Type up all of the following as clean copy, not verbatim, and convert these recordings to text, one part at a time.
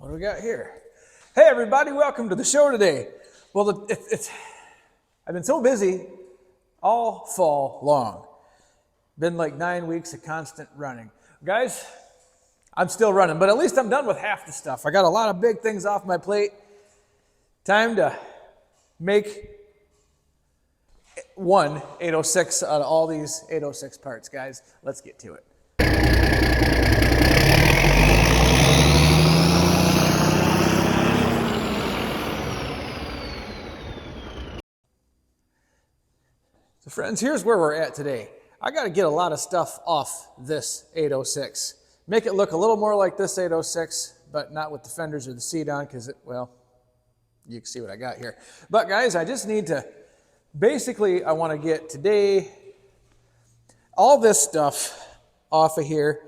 What do we got here? Hey everybody, welcome to the show today. Well, I've been so busy all fall long. Been like 9 weeks of constant running. Guys, I'm still running, but at least I'm done with half the stuff. I got a lot of big things off my plate. Time to make one 806 out of all these 806 parts, guys. Let's get to it. So friends, here's where we're at today. I got to get a lot of stuff off this 806. Make it look a little more like this 806, but not with the fenders or the seat on because, well, you can see what I got here. But guys, I just need to, basically, I want to get today all this stuff off of here.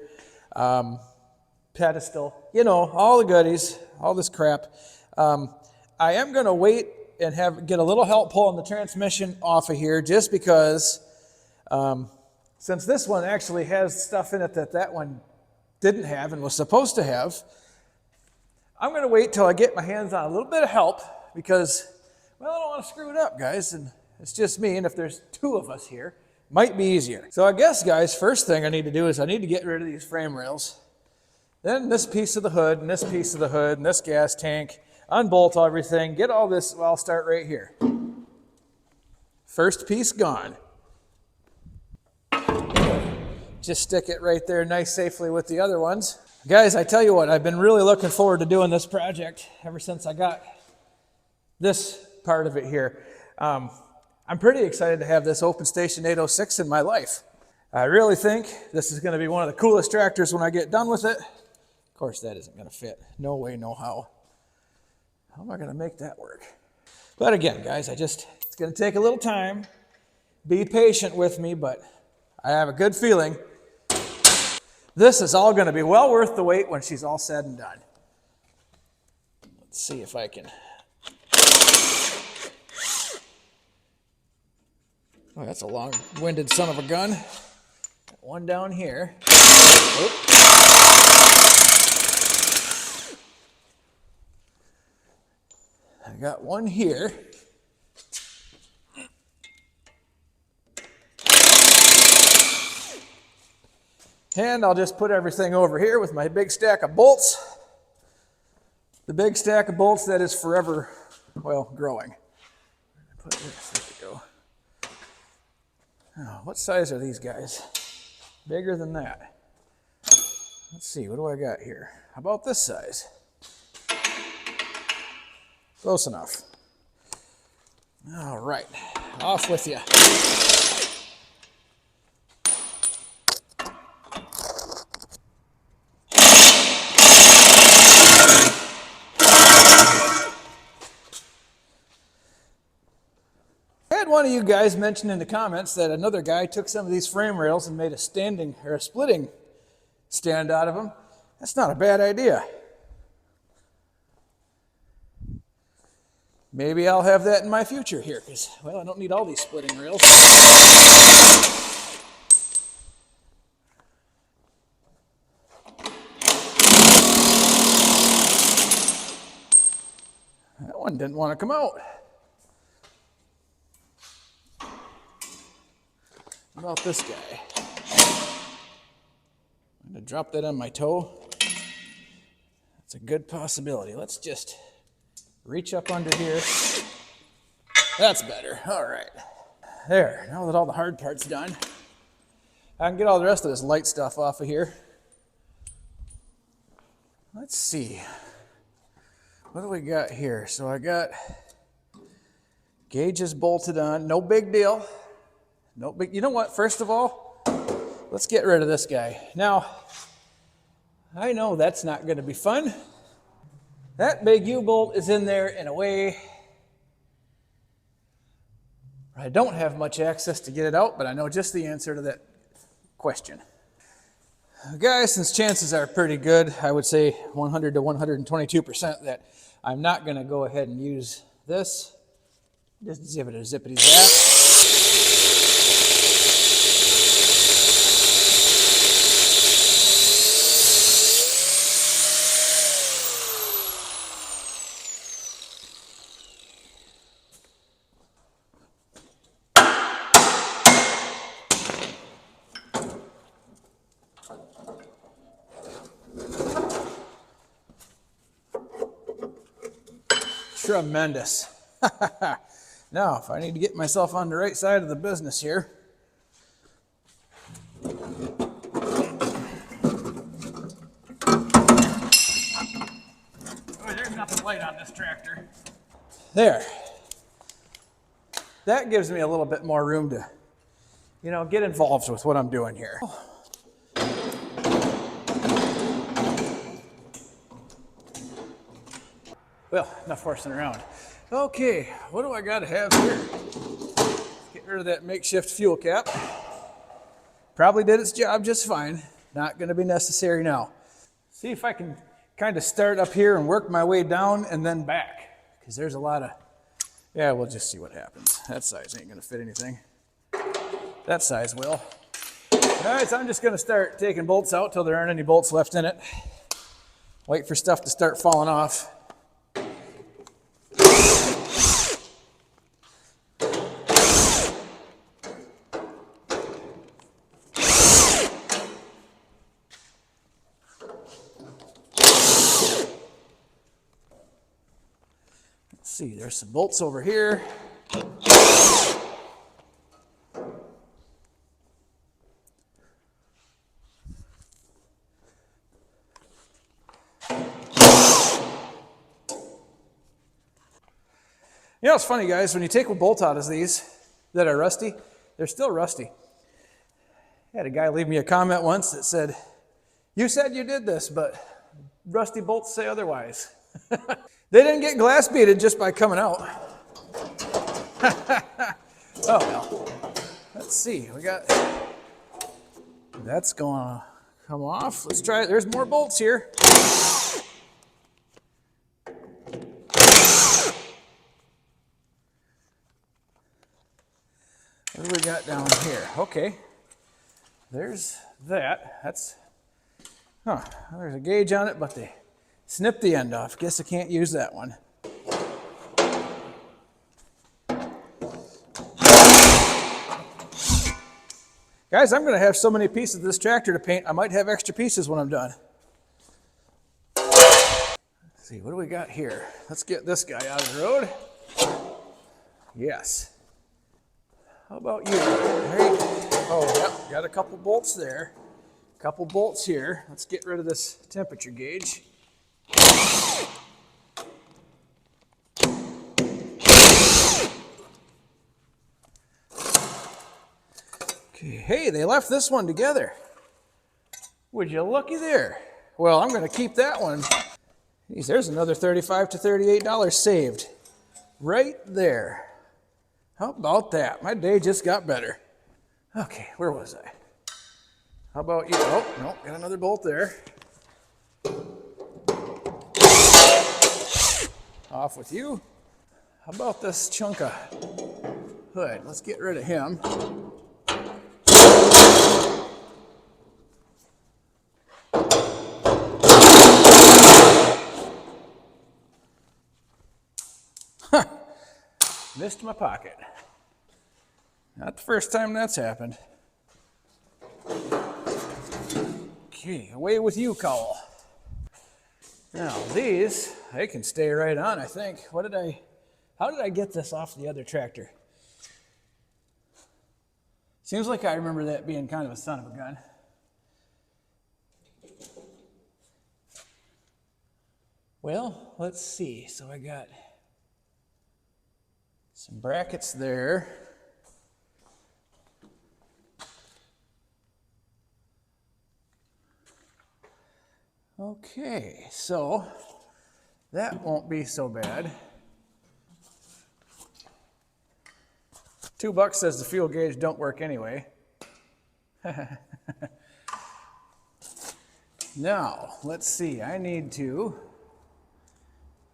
Pedestal, you know, all the goodies, all this crap. I am going to wait and get a little help pulling the transmission off of here just because since this one actually has stuff in it that one didn't have and was supposed to have, I'm going to wait till I get my hands on a little bit of help because, well, I don't want to screw it up, guys, and it's just me, and if there's two of us here, might be easier. So I guess, guys, first thing I need to do is I need to get rid of these frame rails, then this piece of the hood, and this piece of the hood, and this gas tank, unbolt everything, get all this, well, I'll start right here. First piece gone. Just stick it right there nice safely with the other ones. Guys, I tell you what, I've been really looking forward to doing this project ever since I got this part of it here. I'm pretty excited to have this Open Station 806 in my life. I really think this is going to be one of the coolest tractors when I get done with it. Of course, that isn't going to fit. No way, no how. How am I going to make that work? But again, guys, it's going to take a little time. Be patient with me, but I have a good feeling this is all going to be well worth the wait when she's all said and done. Let's see if I can. Oh, that's a long-winded son of a gun. Got one down here. Oh. I got one here. And I'll just put everything over here with my big stack of bolts. The big stack of bolts that is forever, well, growing. Put this, there we go. Oh, what size are these guys? Bigger than that. Let's see, what do I got here? How about this size? Close enough. All right, off with you. I had one of you guys mention in the comments that another guy took some of these frame rails and made a standing or a splitting stand out of them. That's not a bad idea. Maybe I'll have that in my future here because, well, I don't need all these splitting rails. That one didn't want to come out. What about this guy? I'm going to drop that on my toe. That's a good possibility. Let's just reach up under here. That's better. All right. There. Now that all the hard part's done, I can get all the rest of this light stuff off of here. Let's see. What do we got here? So I got gauges bolted on. No big deal. No big. You know what? First of all, let's get rid of this guy. Now, I know that's not going to be fun. That big U-bolt is in there in a way I don't have much access to get it out, but I know just the answer to that question. Guys, since chances are pretty good, I would say 100 to 122% that I'm not going to go ahead and use this. Just give it a zippity zap. Tremendous. Now, if I need to get myself on the right side of the business here. Oh, there's nothing light on this tractor. There. That gives me a little bit more room to, you know, get involved with what I'm doing here. Well, enough horsing around. Okay, what do I got to have here? Get rid of that makeshift fuel cap. Probably did its job just fine. Not going to be necessary now. See if I can kind of start up here and work my way down and then back. Because there's a lot of, yeah, we'll just see what happens. That size ain't going to fit anything. That size will. All right, so I'm just going to start taking bolts out till there aren't any bolts left in it. Wait for stuff to start falling off. See, there's some bolts over here. You know, it's funny, guys, when you take a bolt out of these that are rusty, they're still rusty. I had a guy leave me a comment once that said, "You said you did this, but rusty bolts say otherwise." They didn't get glass beaded just by coming out. Oh, well. Let's see. We got, that's going to come off. Let's try it. There's more bolts here. What do we got down here? Okay. There's that. That's, there's a gauge on it, but they snipped the end off. Guess I can't use that one. Guys, I'm going to have so many pieces of this tractor to paint, I might have extra pieces when I'm done. Let's see, what do we got here? Let's get this guy out of the road. Yes. How about you? Oh, yep, got a couple bolts there. A couple bolts here. Let's get rid of this temperature gauge. Okay, hey, they left this one together. Would you looky there? Well, I'm going to keep that one. Geez, there's another $35 to $38 saved. Right there. How about that? My day just got better. Okay, where was I? How about you? Oh, no, got another bolt there. Off with you. How about this chunk of hood? Let's get rid of him. Missed my pocket. Not the first time that's happened. Okay, away with you, cowl. Now these, they can stay right on, I think. How did I get this off the other tractor? Seems like I remember that being kind of a son of a gun. Well, let's see. So I got some brackets there. Okay, so that won't be so bad. $2 says the fuel gauge don't work anyway. Now, let's see. I need to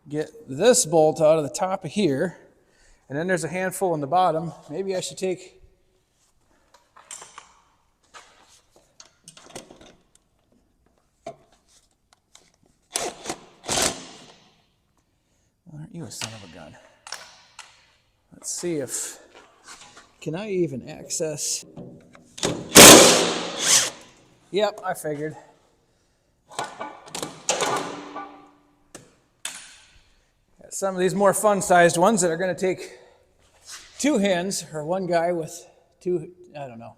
get this bolt out of the top of here. And then there's a handful in the bottom. Maybe I should take... Aren't you a son of a gun? Let's see if... Can I even access... Yep, I figured. Got some of these more fun-sized ones that are going to take 2 hands, or one guy with 2, I don't know.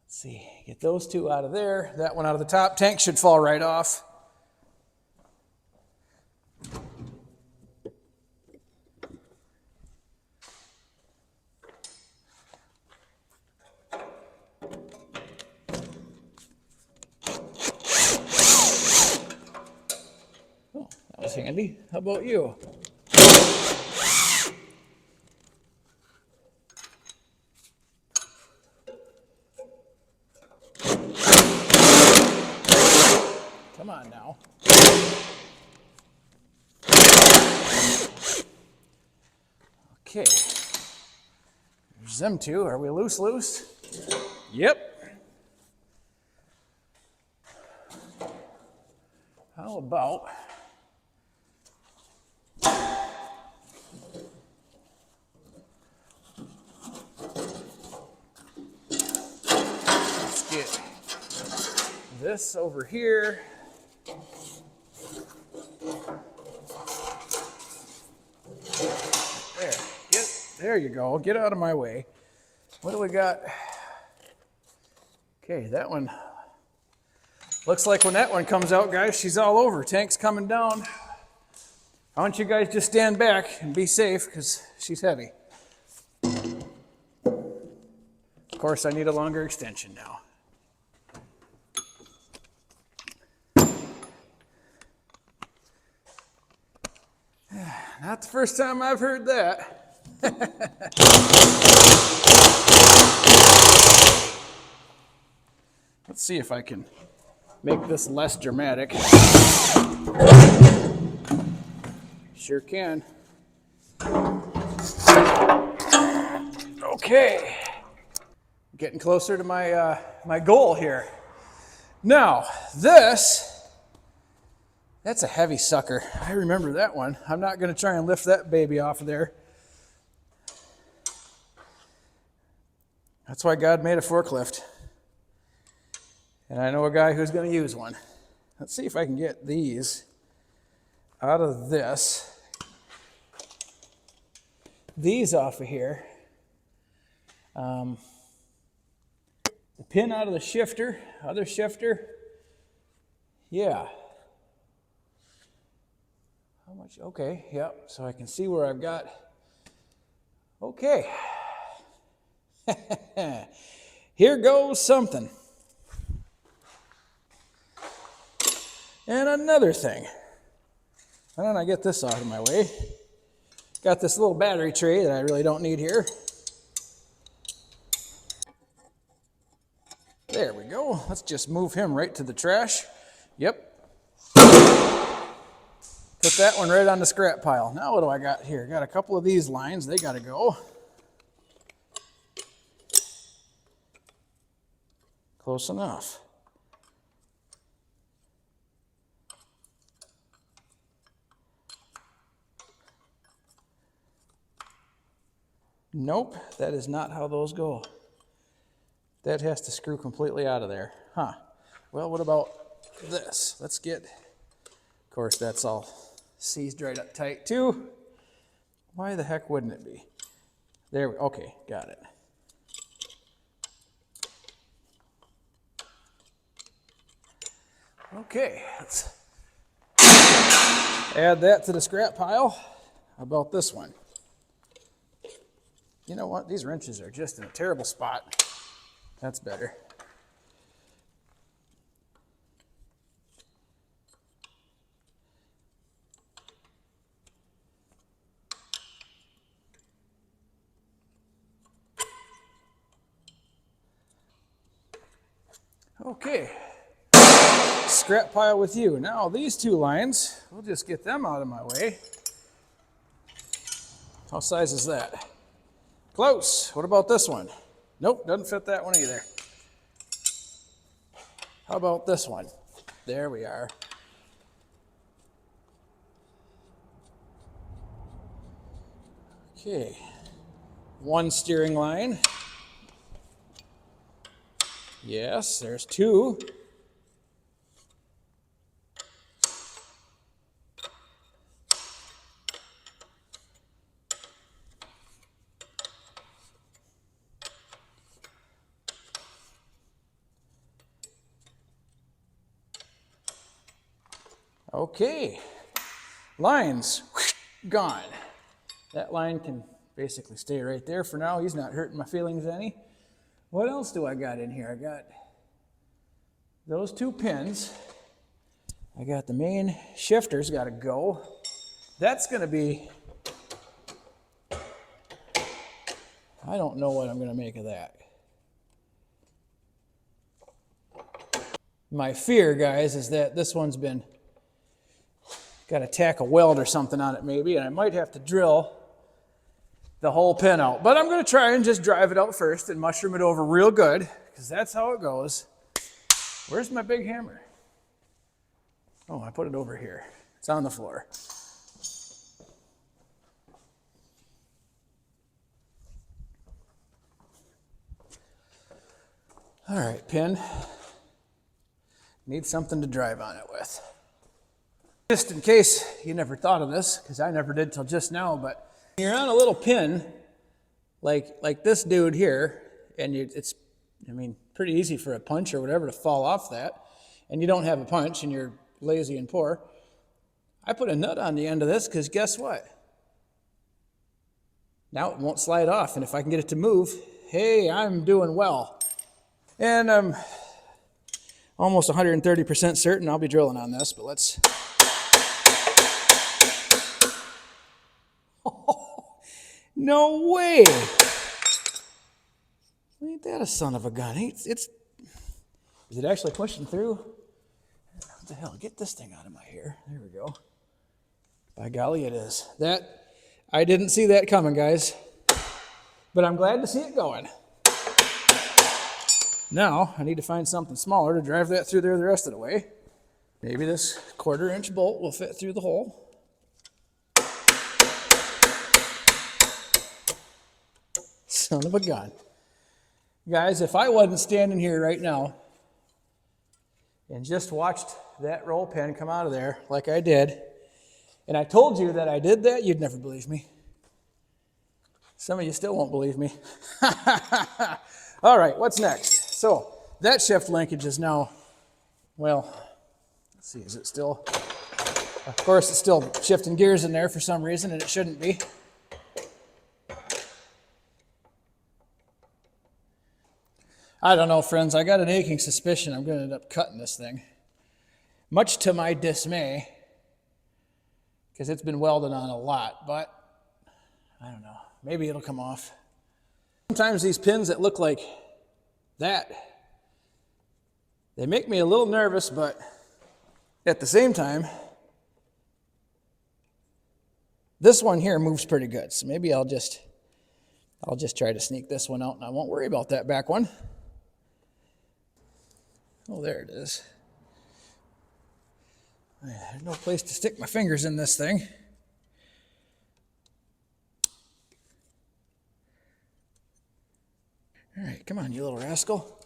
Let's see, get those 2 out of there, that one out of the top. Tank should fall right off. Oh, that was handy. How about you? Come on now. Okay. There's them 2. Are we loose? Yep. How about let's get this over here. There you go. Get out of my way. What do we got? Okay, that one looks like when that one comes out, guys, she's all over. Tank's coming down. I want you guys to stand back and be safe because she's heavy. Of course, I need a longer extension now. Not the first time I've heard that. Let's see if I can make this less dramatic. Sure can. Okay. Getting closer to my my goal here. Now, that's a heavy sucker. I remember that one. I'm not going to try and lift that baby off of there. That's why God made a forklift. And I know a guy who's going to use one. Let's see if I can get these out of this. These off of here. The pin out of the shifter, other shifter. Yeah. How much? Okay, yep. So I can see where I've got. Okay. Here goes something. And another thing. Why don't I get this out of my way? Got this little battery tray that I really don't need here. There we go. Let's just move him right to the trash. Yep. Put that one right on the scrap pile. Now what do I got here? Got a couple of these lines. They got to go. Close enough. Nope, that is not how those go. That has to screw completely out of there. Huh. Well, what about this? Let's get, of course, that's all seized right up tight too. Why the heck wouldn't it be? There we, okay, got it. Okay, let's add that to the scrap pile. How about this one? You know what? These wrenches are just in a terrible spot. That's better. Okay. Scrap pile with you. Now these two lines, we'll just get them out of my way. How size is that? Close. What about this one? Nope, doesn't fit that one either. How about this one? There we are. Okay. One steering line. Yes, there's two. Okay, lines, gone. That line can basically stay right there for now. He's not hurting my feelings any. What else do I got in here? I got those 2 pins. I got the main shifter's got to go. That's going to be, I don't know what I'm going to make of that. My fear, guys, is that this one's been, got to tack a weld or something on it maybe, and I might have to drill the whole pin out. But I'm going to try and just drive it out first and mushroom it over real good, because that's how it goes. Where's my big hammer? Oh, I put it over here. It's on the floor. All right, pin. Need something to drive on it with. Just in case you never thought of this, because I never did till just now, but you're on a little pin like this dude here, and it's, I mean, pretty easy for a punch or whatever to fall off that, and you don't have a punch and you're lazy and poor. I put a nut on the end of this because guess what? Now it won't slide off, and if I can get it to move, hey, I'm doing well. And I'm almost 130% certain I'll be drilling on this, but let's... No way! Ain't that a son of a gun? Is it actually pushing through? What the hell? Get this thing out of my hair. There we go. By golly, it is. I didn't see that coming, guys. But I'm glad to see it going. Now, I need to find something smaller to drive that through there the rest of the way. Maybe this 1/4-inch bolt will fit through the hole. Son of a gun. Guys, if I wasn't standing here right now and just watched that roll pin come out of there like I did, and I told you that I did that, you'd never believe me. Some of you still won't believe me. All right, what's next? So that shift linkage is now, well, let's see, is it still? Of course, it's still shifting gears in there for some reason, and it shouldn't be. I don't know, friends. I got an aching suspicion I'm going to end up cutting this thing. Much to my dismay, because it's been welded on a lot, but I don't know. Maybe it'll come off. Sometimes these pins that look like that, they make me a little nervous, but at the same time, this one here moves pretty good. So maybe I'll just try to sneak this one out, and I won't worry about that back one. Oh, there it is. There's no place to stick my fingers in this thing. All right, come on, you little rascal.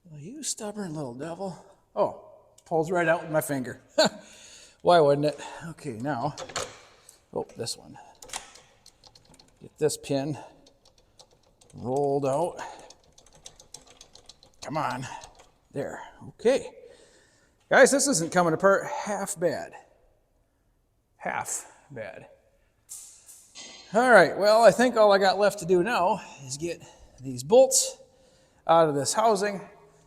Well, you stubborn little devil. Oh, pulls right out with my finger. Why wouldn't it? Okay, now, oh, this one. Get this pin rolled out. Come on. There. Okay. Guys, this isn't coming apart half bad. Half bad. All right, well, I think all I got left to do now is get these bolts out of this housing,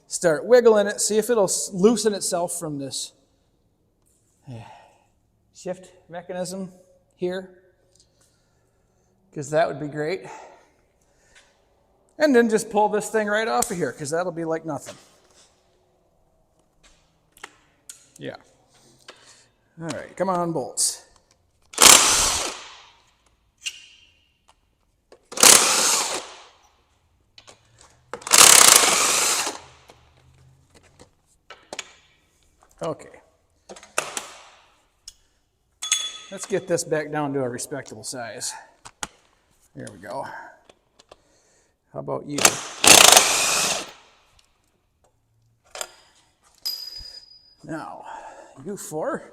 start wiggling it, see if it'll loosen itself from this shift mechanism here, because that would be great. And then just pull this thing right off of here, because that'll be like nothing. Yeah. All right, come on, bolts. Okay. Let's get this back down to a respectable size. There we go. How about you? Now, you four.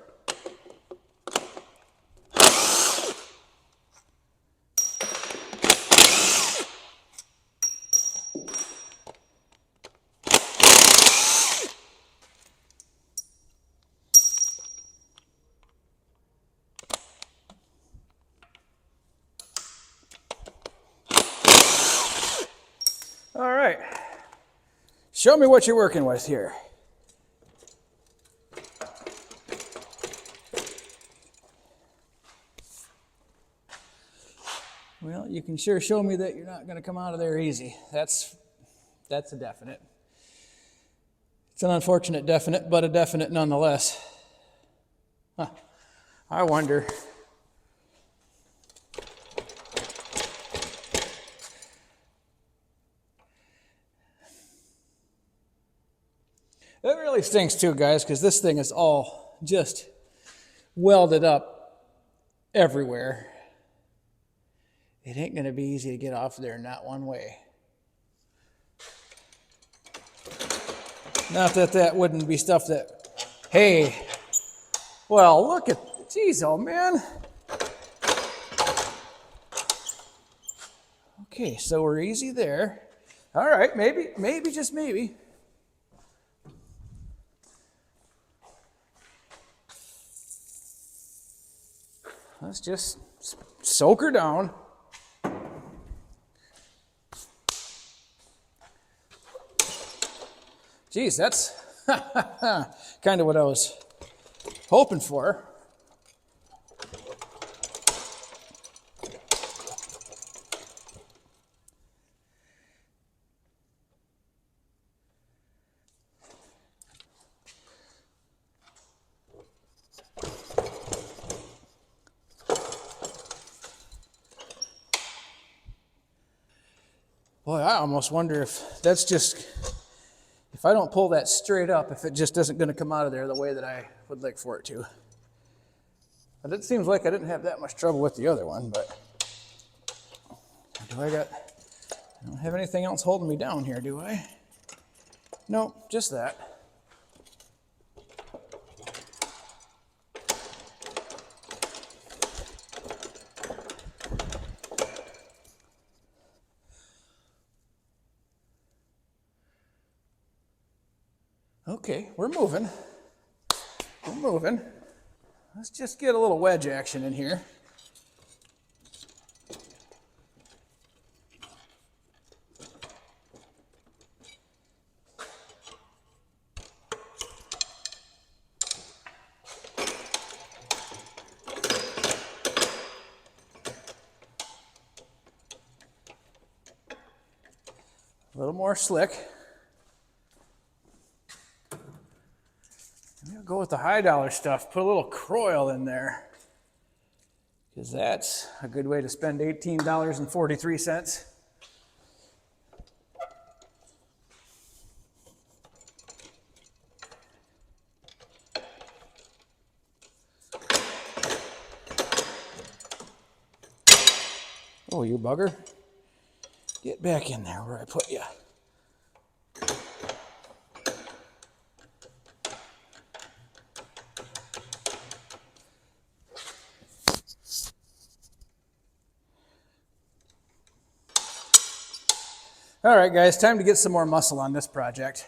All right. Show me what you're working with here. Well, you can sure show me that you're not going to come out of there easy. That's a definite. It's an unfortunate definite, but a definite nonetheless. Huh. I wonder. It really stinks too, guys, because this thing is all just welded up everywhere. It ain't going to be easy to get off there, not one way. Not that that wouldn't be stuff that, hey, well, look at, geez, oh man. Okay, so we're easy there. All right, maybe, just maybe. Let's just soak her down. Geez, that's kind of what I was hoping for. Boy, I almost wonder if that's just, if I don't pull that straight up, if it just isn't going to come out of there the way that I would like for it to. But it seems like I didn't have that much trouble with the other one, but I don't have anything else holding me down here, do I? Nope, just that. Okay, we're moving. We're moving. Let's just get a little wedge action in here. A little more slick. We'll go with the high dollar stuff. Put a little Croil in there, because that's a good way to spend $18.43. Oh, you bugger. Get back in there where I put you. All right, guys, time to get some more muscle on this project.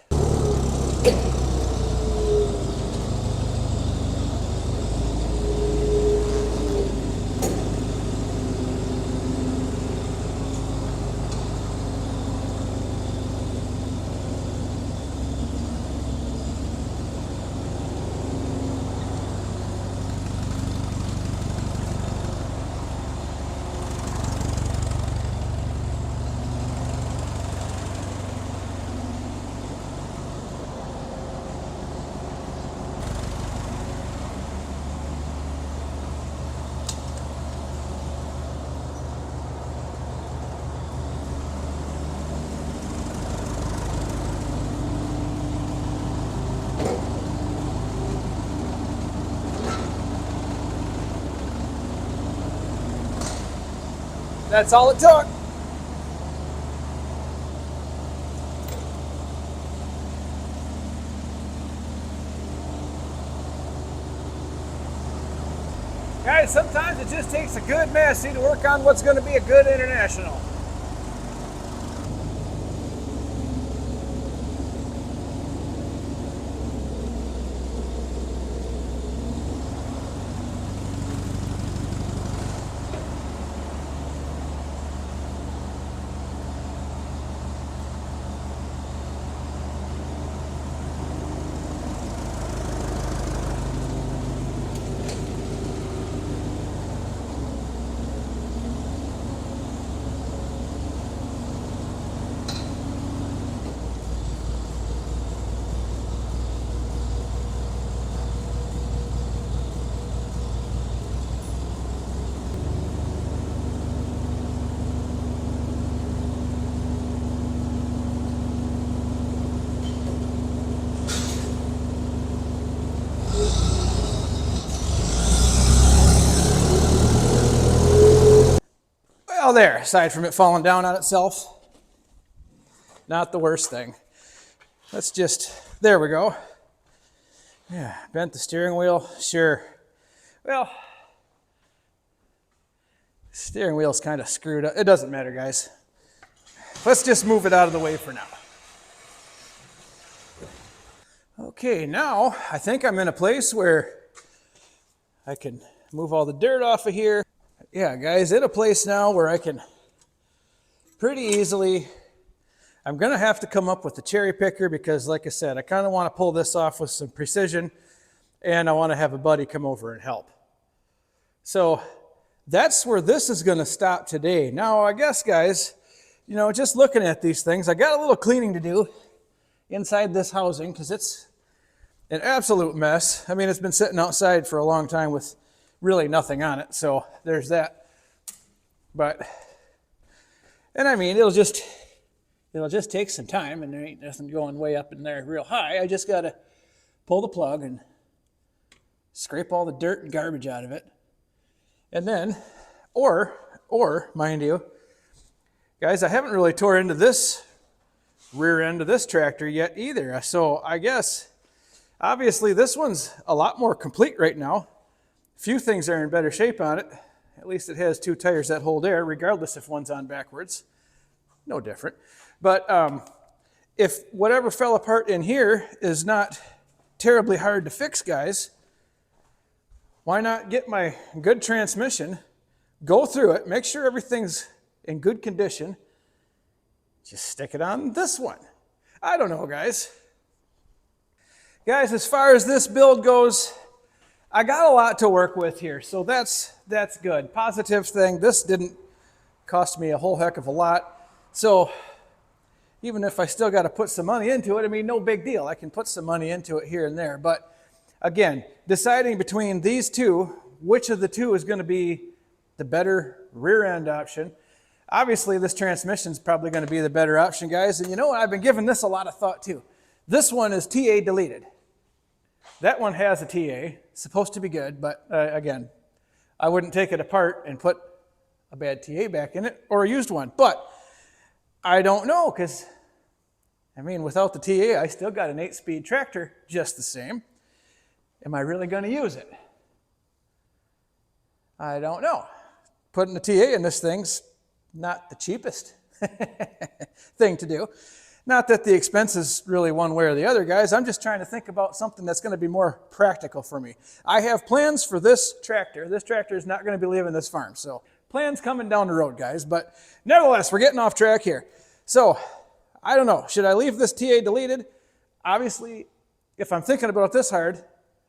That's all it took. Guys, sometimes it just takes a good Massey to work on what's going to be a good International. Now there, aside from it falling down on itself, not the worst thing. Let's just, there we go. Yeah, bent the steering wheel, sure. Well, steering wheel's kind of screwed up. It doesn't matter, guys. Let's just move it out of the way for now. Okay, now I think I'm in a place where I can move all the dirt off of here. Yeah, guys, in a place now where I can pretty easily, I'm gonna have to come up with the cherry picker because like I said, I kind of want to pull this off with some precision and I want to have a buddy come over and help. So that's where this is gonna stop today. Now, I guess, guys, you know, just looking at these things, I got a little cleaning to do inside this housing because it's an absolute mess. I mean, it's been sitting outside for a long time with really nothing on it, so there's that. But, and I mean, it'll just take some time, and there ain't nothing going way up in there real high. I just gotta pull the plug and scrape all the dirt and garbage out of it. And then, or mind you, guys, I haven't really tore into this rear end of this tractor yet either. So I guess, obviously this one's a lot more complete right now. A few things are in better shape on it. At least it has two tires that hold air, regardless if one's on backwards. No different. But if whatever fell apart in here is not terribly hard to fix, guys, why not get my good transmission, go through it, make sure everything's in good condition, just stick it on this one. I don't know, guys. Guys, as far as this build goes, I got a lot to work with here, so that's good. Positive thing, this didn't cost me a whole heck of a lot. So even if I still got to put some money into it, I mean, no big deal. I can put some money into it here and there. But again, deciding between these two, which of the two is going to be the better rear end option. Obviously, this transmission is probably going to be the better option, guys. And you know what? I've been giving this a lot of thought too. This one is TA deleted. That one has a TA. It's supposed to be good, but again, I wouldn't take it apart and put a bad TA back in it or a used one. But I don't know because, I mean, without the TA, I still got an 8-speed tractor just the same. Am I really going to use it? I don't know. Putting the TA in this thing's not the cheapest thing to do. Not that the expense is really one way or the other, guys. I'm just trying to think about something that's going to be more practical for me. I have plans for this tractor. This tractor is not going to be leaving this farm. So plans coming down the road, guys. But nevertheless, we're getting off track here. So I don't know. Should I leave this TA deleted? Obviously, if I'm thinking about this hard,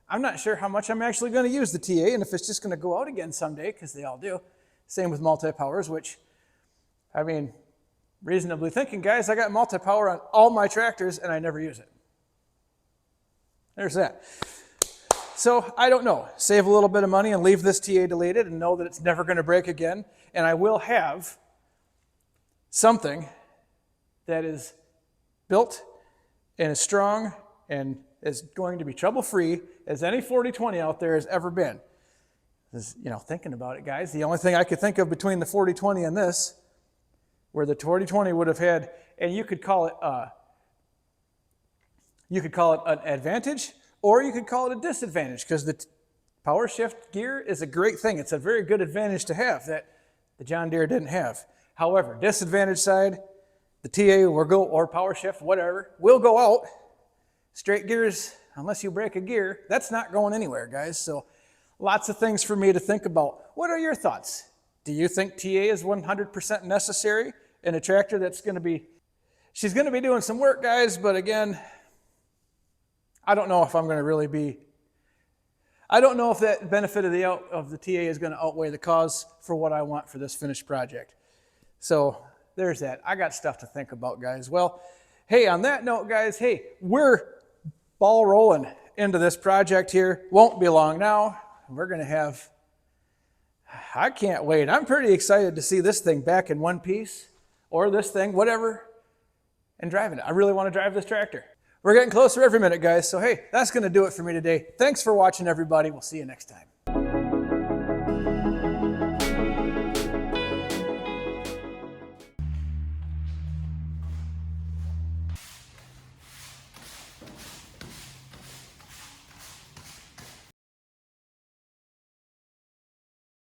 I'm not sure how much I'm actually going to use the TA and if it's just going to go out again someday, because they all do. Same with multi-powers, which, I mean, reasonably thinking, guys, I got multi-power on all my tractors and I never use it. There's that. So I don't know. Save a little bit of money and leave this TA deleted and know that it's never going to break again. And I will have something that is built and is strong and is going to be trouble-free as any 4020 out there has ever been. You know, thinking about it, guys, the only thing I could think of between the 4020 and this, where the 4020 would have had, and you could call it an advantage, or you could call it a disadvantage, because the power shift gear is a great thing. It's a very good advantage to have that the John Deere didn't have. However, disadvantage side, the TA or power shift, whatever, will go out. Straight gears, unless you break a gear, that's not going anywhere, guys. So lots of things for me to think about. What are your thoughts? Do you think TA is 100% necessary in a tractor that's going to be, she's going to be doing some work, guys, but again, I don't know if I'm going to really be, I don't know if that benefit of the TA is going to outweigh the cause for what I want for this finished project. So there's that. I got stuff to think about, guys. Well, hey, on that note, guys, hey, we're ball rolling into this project here. Won't be long now. We're going to have, I can't wait. I'm pretty excited to see this thing back in one piece, or this thing, whatever, and driving it. I really want to drive this tractor. We're getting closer every minute, guys. So, hey, that's going to do it for me today. Thanks for watching, everybody. We'll see you next time.